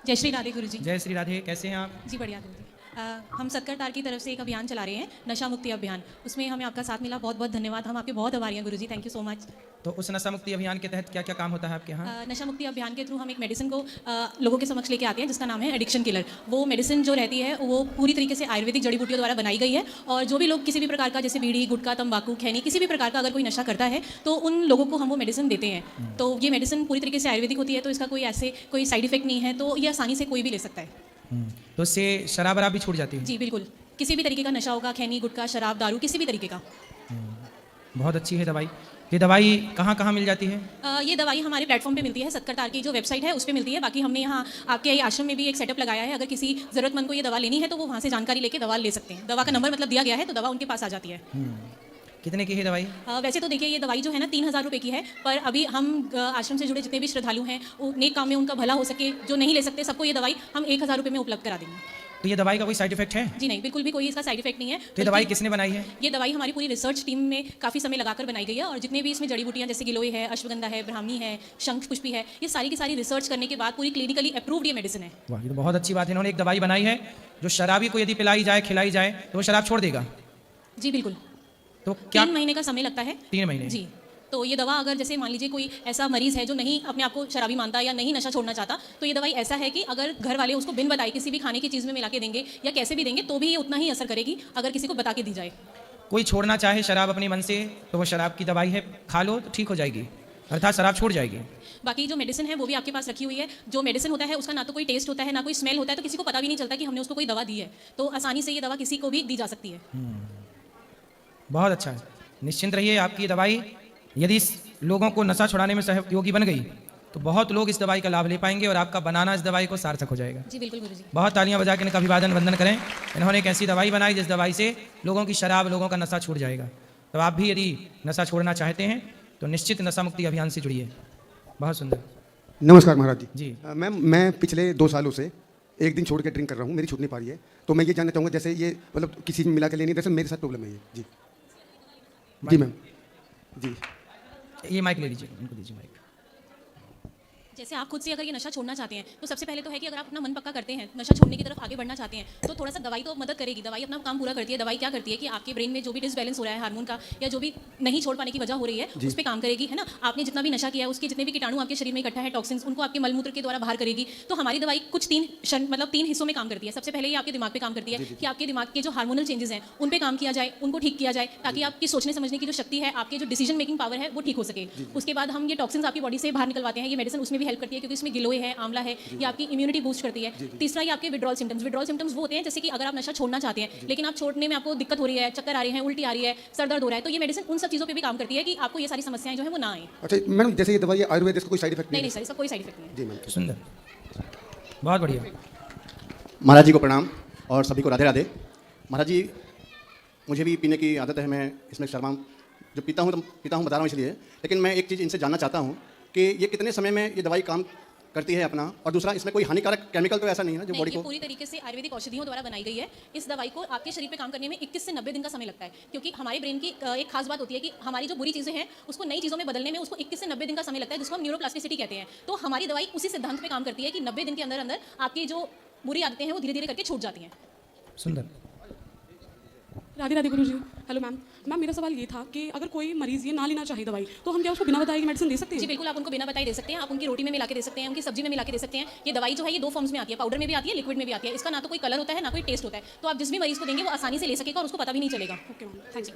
जय श्री राधे गुरुजी। जय श्री राधे। कैसे हैं आप? जी बढ़िया गुरुजी। हम सत्कर टार की तरफ से एक अभियान चला रहे हैं, नशा मुक्ति अभियान। उसमें हमें आपका साथ मिला, बहुत बहुत धन्यवाद। हम आपके बहुत आभारी हैं गुरुजी, थैंक यू सो मच। तो उस नशा मुक्ति अभियान के तहत क्या क्या काम होता है आपके यहाँ? नशा मुक्ति अभियान के थ्रू हम एक मेडिसिन को लोगों के समक्ष लेके आते हैं जिसका नाम है एडिक्शन किलर। वो मेडिसिन जो रहती है वो पूरी तरीके से आयुर्वेदिक जड़ी बूटियों द्वारा बनाई गई है, और जो भी लोग किसी भी प्रकार का, जैसे बीड़ी, गुटखा, तंबाकू, खैनी, किसी भी प्रकार का अगर कोई नशा करता है तो उन लोगों को हम वो मेडिसिन देते हैं। तो ये मेडिसिन पूरी तरीके से आयुर्वेदिक होती है, तो इसका कोई साइड इफेक्ट नहीं है, तो ये आसानी से कोई भी ले सकता है। तो उससे शराब वराब भी छूट जाती है? जी बिल्कुल, किसी भी तरीके का नशा होगा, खैनी, गुटखा, शराब, दारू, किसी भी तरीके का। बहुत अच्छी है दवाई। ये दवाई कहाँ कहाँ मिल जाती है? ये दवाई हमारे प्लेटफॉर्म पे मिलती है, सत्कर टार की जो वेबसाइट है उस पे मिलती है। बाकी हमने यहाँ आपके आश्रम में भी एक सेटअप लगाया है, अगर किसी ज़रूरतमंद को ये दवा लेनी है तो वो वहाँ से जानकारी लेके दवा ले सकते हैं। दवा का नंबर मतलब दिया गया है, तो दवा उनके पास आ जाती है। कितने की है दवाई? वैसे तो देखिए, ये दवाई जो है ना 3000 रुपये की है, पर अभी हम आश्रम से जुड़े जितने भी श्रद्धालु हैं, नेक काम में उनका भला हो सके, जो नहीं ले सकते सबको ये दवाई हम 1000 रुपये में उपलब्ध करा देंगे। तो ये दवाई का कोई साइड इफेक्ट है? जी नहीं, बिल्कुल भी कोई इसका साइड इफेक्ट नहीं है। तो ये दवाई किसने बनाई है? ये दवाई हमारी पूरी रिसर्च टीम में काफ़ी समय लगाकर बनाई गई है, और जितने भी इसमें जड़ी बूटियाँ जैसे गिलोय है, अश्वगंधा है, ब्राह्मी है, शंख पुष्पी है, ये सारी की सारी रिसर्च करने के बाद पूरी क्लिनिकली अप्रूव्ड ये मेडिसिन है। वाह, ये तो बहुत अच्छी बात है। इन्होंने एक दवाई बनाई है जो शराबी को यदि पिलाई जाए, खिलाई जाए तो वो शराब छोड़ देगा। जी बिल्कुल। तो क्या 3 महीने का समय लगता है। 3 महीने? जी। तो ये दवा, अगर जैसे मान लीजिए कोई ऐसा मरीज़ है जो नहीं अपने आप को शराबी मानता या नहीं नशा छोड़ना चाहता, तो ये दवाई ऐसा है कि अगर घर वाले उसको बिन बताए किसी भी खाने की चीज़ में मिला के देंगे या कैसे भी देंगे तो भी ये उतना ही असर करेगी अगर किसी को बता के दी जाए। कोई छोड़ना चाहे शराब अपने मन से, तो वो शराब की दवाई है, खा लो तो ठीक हो जाएगी, अर्थात शराब छूट जाएगी। बाकी जो मेडिसिन है वो भी आपके पास रखी हुई है। जो मेडिसिन होता है उसका ना तो कोई टेस्ट होता है, ना कोई स्मेल होता है, तो किसी को पता भी नहीं चलता कि हमने उसको कोई दवा दी है। तो आसानी से ये दवा किसी को भी दी जा सकती है। बहुत अच्छा है। निश्चिंत रहिए, आपकी दवाई यदि लोगों को नशा छुड़ाने में सहयोगी बन गई तो बहुत लोग इस दवाई का लाभ ले पाएंगे और आपका बनाना इस दवाई को सार्थक हो जाएगा। जी बिल्कुल गुरुजी। बहुत तालियां बजा के इनका अभिवादन वंदन करें। इन्होंने एक ऐसी दवाई बनाई जिस दवाई से लोगों की शराब, लोगों का नशा छूट जाएगा। तो आप भी यदि नशा छोड़ना चाहते हैं तो निश्चित नशा मुक्ति अभियान से जुड़िए। बहुत सुंदर। नमस्कार महाराज जी। जी मैम, मैं पिछले 2 सालों से एक दिन छोड़ के ड्रिंक कर रहा हूँ, मेरी छूट नहीं पा रही है। तो मैं ये जानना चाहूँगा, जैसे ये मतलब किसी में मिला के लेनी है, जैसे मेरे साथ प्रॉब्लम है ये। जी जी मैम। जी ये माइक ले लीजिए, उनको दीजिए माइक। जैसे आप खुद से अगर ये नशा छोड़ना चाहते हैं तो सबसे पहले तो है कि अगर आप अपना मन पक्का करते हैं, नशा छोड़ने की तरफ आगे बढ़ना चाहते हैं, तो थोड़ा सा दवाई तो मदद करेगी। दवाई अपना काम पूरा करती है। दवाई क्या करती है कि आपके ब्रेन में जो भी डिसबैलेंस हो रहा है हार्मोन का, या जो भी नहीं छोड़ पाने की वजह हो रही है, उस पर काम करेगी, है ना। आपने जितना भी नशा किया है उसके जितने भी कीटाणु आपके शरीर में इकट्ठा है, टॉक्सिन्स, उनको आपके मलमूत्र के द्वारा बाहर करेगी। तो हमारी दवाई कुछ 3 हिस्सों में काम करती है। सबसे पहले ये आपके दिमाग पे काम करती है कि आपके दिमाग के जो हार्मोनल चेंजेस हैं उन पे काम किया जाए, उनको ठीक किया जाए, ताकि आपकी सोचने समझने की जो शक्ति है, आपके जो डिसीजन मेकिंग पावर है वो ठीक हो सके। उसके बाद हम ये टॉक्सिन्स आपकी बॉडी से बाहर निकलवाते हैं। ये मेडिसिन उसमें भी हेल्प करती है, क्योंकि इसमें गिलोय है, आंवला है, ये आपकी इम्यूनिटी बूस्ट करती है। तीसरा, ये आपके विड्रॉल सिम्टम्स वो होते हैं जैसे कि अगर आप नशा छोड़ना चाहते हैं लेकिन आप छोड़ने में आपको दिक्कत हो रही है, चक्कर आ रहे हैं, उल्टी आ रही है, सर दर्द हो रहा है, तो ये मेडिसिन उन सब चीज़ों पे भी काम करती है कि आपको ये सारी समस्याएं जो है वो ना आए। अच्छा मैडम, जैसे ये दवाई आयुर्वेद, इसका कोई साइड इफेक्ट नहीं सर, इसका कोई साइड इफेक्ट नहीं है। जी मैम। सुंदर, बहुत बढ़िया। महाराज जी को प्रणाम और सभी को राधे राधे। महाराज जी, मुझे भी पीने की आदत है, मैं इसमें शर्मा जो पीता हूँ बता रहा हूँ इसलिए। लेकिन मैं एक चीज़ इनसे जानना चाहता हूँ कि ये कितने समय में ये दवाई काम करती है अपना, और दूसरा इसमें कोई हानिकारक केमिकल तो ऐसा नहीं है ना जो बॉडी को? पूरी तरीके से आयुर्वेदिक औषधियों द्वारा बनाई गई है। इस दवाई को आपके शरीर पे काम करने में 21 से 90 दिन का समय लगता है, क्योंकि हमारे ब्रेन की एक खास बात होती है कि हमारी जो बुरी चीज़ें हैं उसको नई चीज़ों में बदलने में उसको 21 से 90 दिन का समय लगता है, जिसको हम न्यूरोप्लास्टिसिटी कहते हैं। तो हमारी दवाई उसी सिद्धांत पे काम करती है कि 90 दिन के अंदर अंदर आपकी जो बुरी आदतें हैं वो धीरे धीरे करके छूट जाती हैं। सुंदर। राधे राधे गुरुजी। Hello ma'am. मैम, मेरा सवाल ये था कि अगर कोई मरीज़ ये ना लेना चाहे दवाई, तो हम क्या उसको बिना बताए की मेडिसिन दे सकते हैं? जी बिल्कुल, आप उनको बिना बताए दे सकते हैं। आप उनकी रोटी में मिला के दे सकते हैं, उनकी सब्जी में मिला के दे सकते हैं। ये दवाई जो है ये 2 फॉर्म्स में आती है, पाउडर में भी आती है, लिक्विड में भी आती है। इसका ना तो कोई कलर होता है ना कोई टेस्ट होता है, तो आप जिस भी मरीज़ को देंगे वो आसानी से ले सकेगा और उसको पता भी नहीं चलेगा। Okay ma'am, thank you.